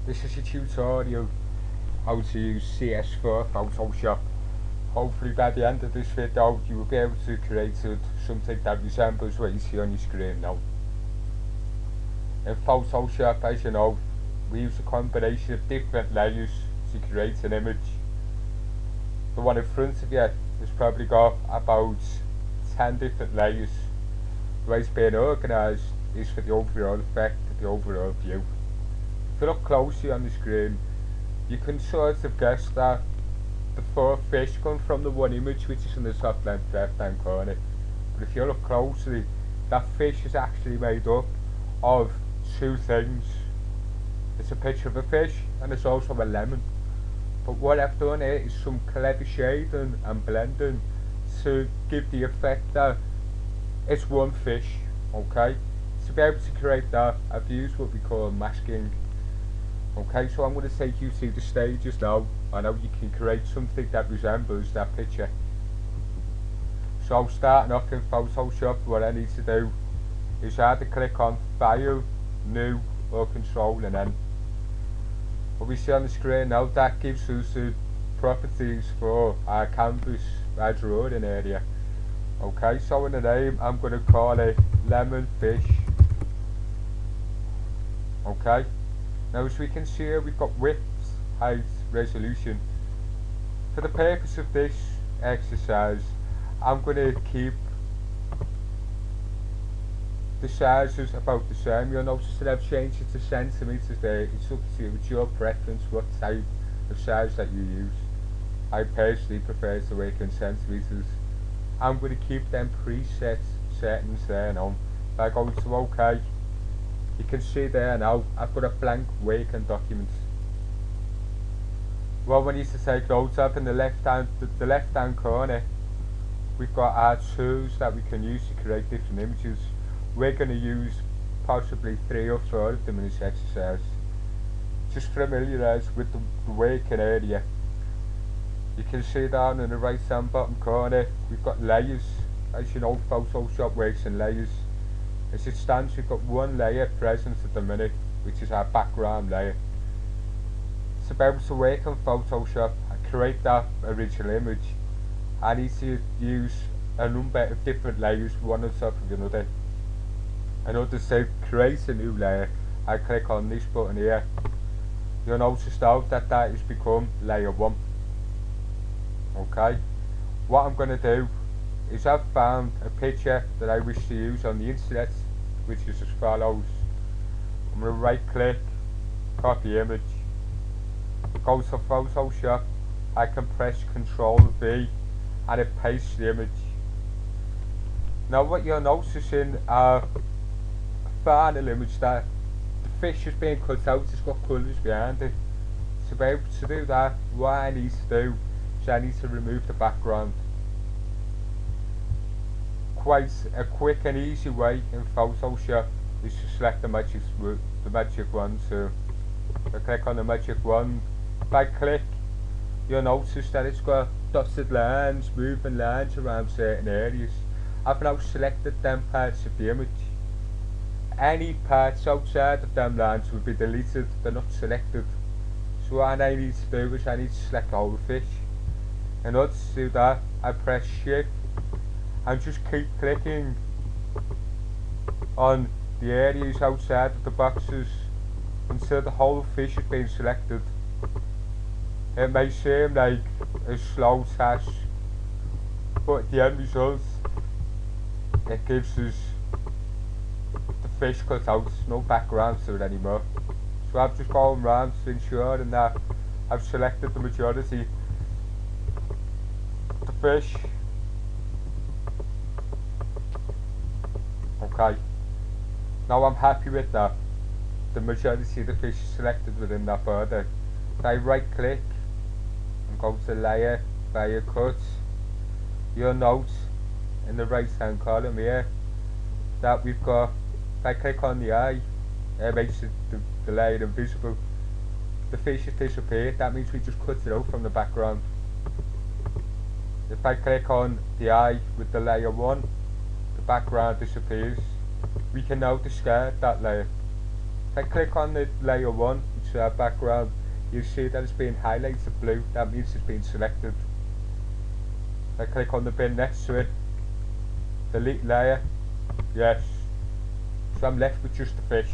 This is a tutorial how to use CS4 Photoshop. Hopefully by the end of this video you will be able to create something that resembles what you see on your screen now. In Photoshop, as you know, we use a combination of different layers to create an image. The one in front of you has probably got about 10 different layers. The way it's being organised is for the overall effect, the overall view. If you look closely on the screen, you can sort of guess that the four fish come from the one image which is in the top left hand corner. But if you look closely, that fish is actually made up of two things. It's a picture of a fish and it's also a lemon. But what I've done here is some clever shading and blending to give the effect that it's one fish, okay? To be able to create that, I've used what we call masking. Okay, so I'm going to take you through the stages now and how you can create something that resembles that picture. So starting off in Photoshop, what I need to do is either click on File, New or Control and then. What we see on the screen now, that gives us the properties for our canvas, our drawing area. Okay, so in the name I'm going to call it Lemon Fish. Okay. Now as we can see here, we've got width, height, resolution. For the purpose of this exercise, I'm going to keep the sizes about the same. You'll notice that I've changed it to centimetres there. It's up to you, it's your preference what type of size that you use. I personally prefer to work in centimetres. I'm going to keep them preset settings there now. If I go to OK, you can see there now I've got a blank working document. What we need to take note of in the left hand corner, we've got our tools that we can use to create different images. We're going to use possibly 3 or 4 of them in this exercise. Just familiarise with the working area. You can see down in the right hand bottom corner we've got layers. As you know, Photoshop works in layers. As it stands, we've got one layer present at the minute, which is our background layer. To be able to work on Photoshop and create that original image, I need to use a number of different layers, one on top of another. In order to create a new layer, I click on this button here. You'll notice now that that has become layer 1. Okay, what I'm going to do is I've found a picture that I wish to use on the internet, which is as follows. I'm going to right click, copy image, go to Photoshop, I can press Ctrl V and it pastes the image. Now what you're noticing are a final image that the fish is being cut out, it's got colours behind it. To be able to do that, what I need to do is I need to remove the background. Quite a quick and easy way in Photoshop is to select the magic wand. So I click on the magic wand. If I click, you'll notice that it's got dotted lines, moving lines around certain areas. I've now selected them parts of the image. Any parts outside of them lines will be deleted, they're not selected. So what I need to do is I need to select the whole fish. In order to do that, I press Shift and just keep clicking on the areas outside of the boxes until the whole fish has been selected. It may seem like a slow task, but the end result, it gives us the fish cut out, no background to it anymore. So I've just gone round to ensure that I've selected the majority of the fish. Okay, now I'm happy with that. The majority of the fish is selected within that border. If I right click and go to layer, layer cut, you'll note in the right hand column here that we've got, if I click on the eye, it makes the layer invisible. The fish has disappeared, that means we just cut it out from the background. If I click on the eye with the layer 1, the background disappears. We can now discard that layer. If I click on the layer 1, which is our background, you see that it's been highlighted blue. That means it's been selected. If I click on the bin next to it, delete layer, yes. So I'm left with just the fish.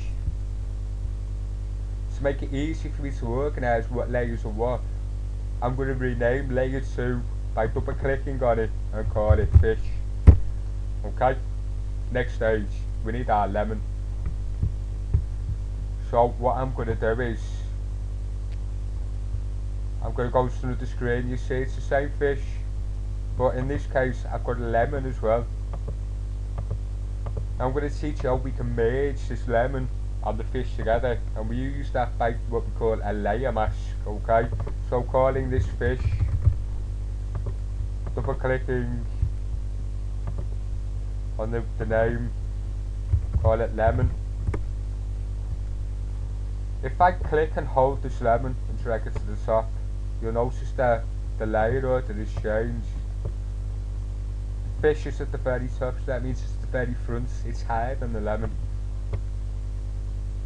To make it easy for me to organise what layers are what, I'm going to rename layer 2 by double clicking on it and call it fish. Okay, next stage, we need our lemon. So what I'm going to do is, I'm going to go to the screen. You see it's the same fish, but in this case I've got a lemon as well. I'm going to teach you how we can merge this lemon and the fish together, and we use that by what we call a layer mask. Okay, so calling this fish, double clicking on the name, call it lemon. If I click and hold this lemon and drag it to the top, you'll notice that the layer order is changed. The fish is at the very top, so that means it's the very front, it's higher than the lemon.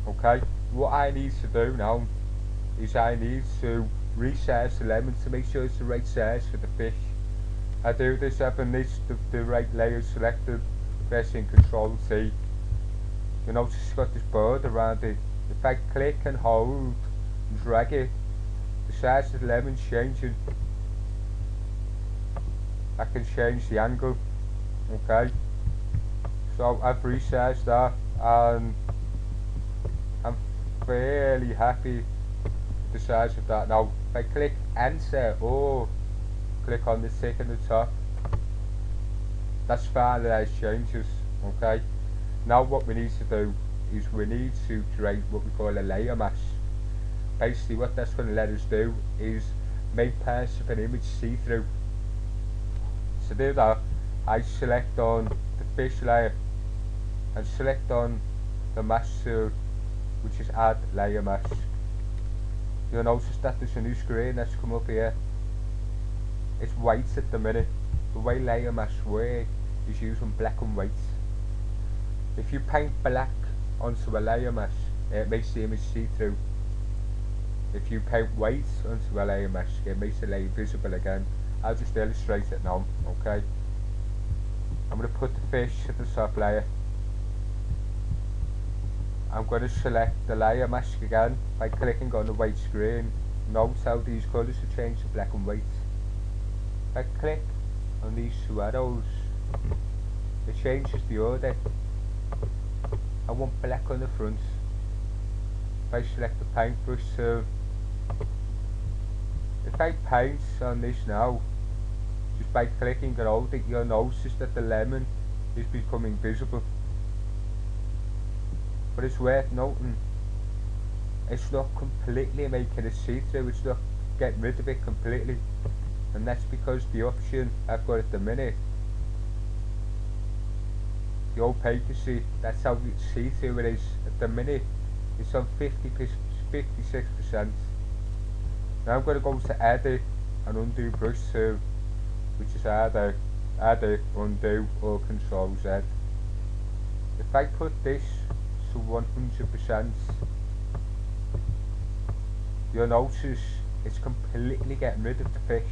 Okay, what I need to do now is I need to resize the lemon to make sure it's the right size for the fish. I do this having the right layer selected, pressing Ctrl C. You notice it's got this border around it. If I click and hold and drag it, the size of the lemon's changing. I can change the angle. Okay, so I've resized that and I'm fairly happy with the size of that. Now if I click enter or click on the tick in the top, that's finalised changes. Okay, now what we need to do is we need to create what we call a layer mask. Basically what that's going to let us do is make parts of an image see-through. To do that, I select on the fish layer and select on the mask tool, which is add layer mask. You'll notice that there's a new screen that's come up here. It's white at the minute. The way layer masks work is using black and white. If you paint black onto a layer mask, it makes the image see-through. If you paint white onto a layer mask, it makes the layer visible again. I'll just illustrate it now. Okay, I'm going to put the fish at the top layer. I'm going to select the layer mask again by clicking on the white screen. Note how these colours have changed to black and white. If I click on these two arrows, it changes the order. I want black on the front. If I select the paintbrush tool, if I paint on this now, just by clicking and holding, you'll notice that the lemon is becoming visible. But it's worth noting, it's not completely making it see-through, it's not getting rid of it completely. And that's because the option I've got at the minute, the opaquity, that's how see-through it is at the minute, it's on 56%. Now I'm going to go to edit and undo brush tool, which is either edit, undo or Ctrl Z. If I put this to 100%, you'll notice it's completely getting rid of the fish.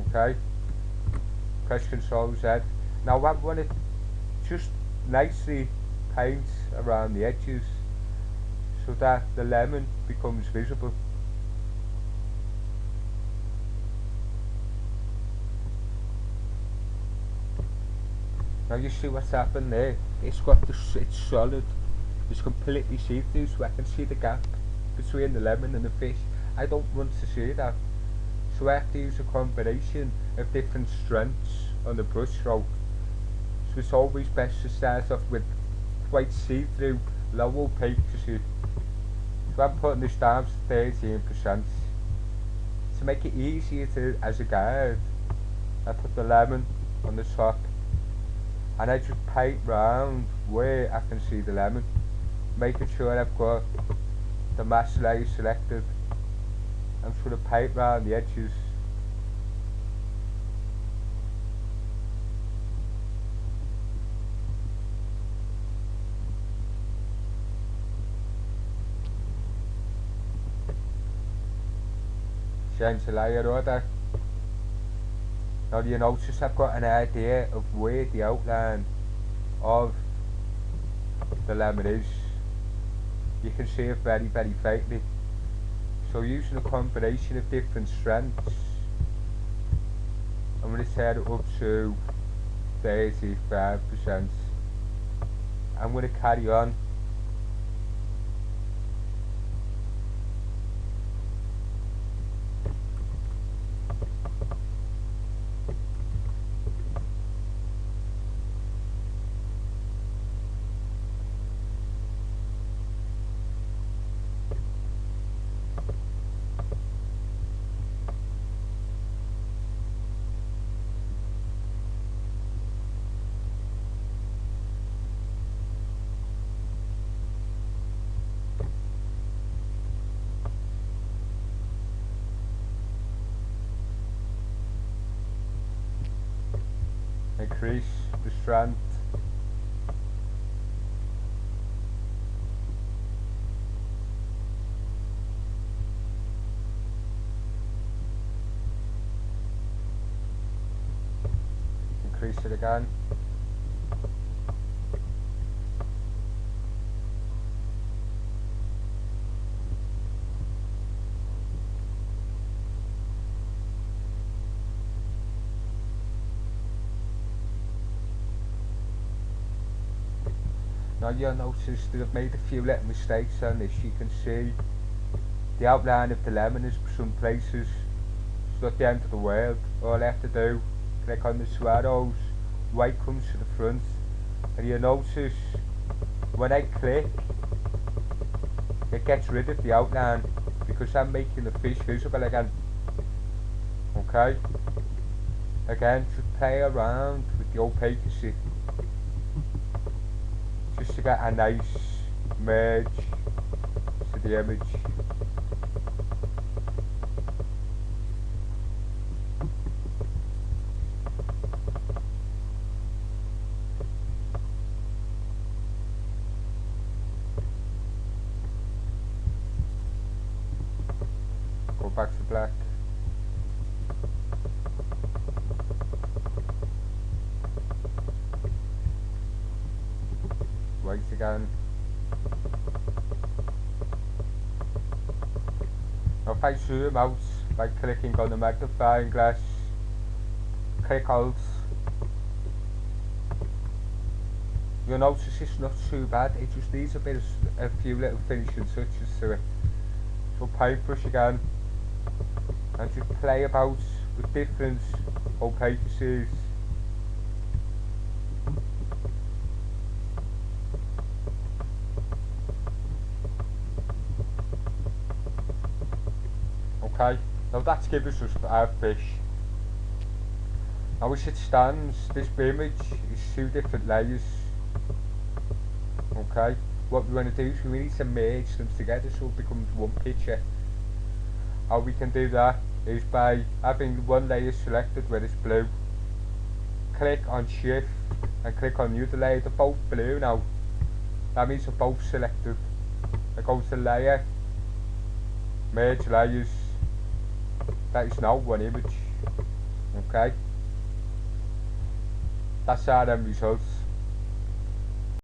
Okay, press Ctrl Z. Now I want to just nicely paint around the edges so that the lemon becomes visible. Now you see what's happened there. It's got this, it's solid, it's completely see-through, so I can see the gap between the lemon and the fish. I don't want to see that, so I have to use a combination of different strengths on the brush stroke. So it's always best to start off with quite see-through, low opacity. So I'm putting this down to 13%. To make it easier to, as a guide, I put the lemon on the top, and I just paint round where I can see the lemon, making sure I've got the mask layer selected. I'm just going to paint round the edges. change the layer order. Now you notice I've got an idea of where the outline of the lemon is. You can see it very faintly. So using a combination of different strengths, I'm going to set it up to 35%. I'm going to carry on. Increase the strength. Increase it again. Now you'll notice that I've made a few little mistakes on this. You can see the outline of the lemon is some places it's not the end of the world. All I have to do, click on the swallows, white comes to the front, and you'll notice when I click it gets rid of the outline because I'm making the fish visible again. Okay, again just play around with the opacity just to get a nice merge to the image. Go back to black. White again. Now if I zoom out by clicking on the magnifying glass, click out, you'll notice it's not too bad, it just needs a few little finishing touches to it. So paintbrush again, and just play about with different opacities. Okay, now that's given us our fish. Now as it stands, this image is two different layers. Okay, what we want to do is we need to merge them together so it becomes one picture. How we can do that is by having one layer selected where it's blue. Click on shift and click on the other layer, they're both blue now. That means they're both selected. I go to layer, merge layers. That is now one image. Okay, that's our end results.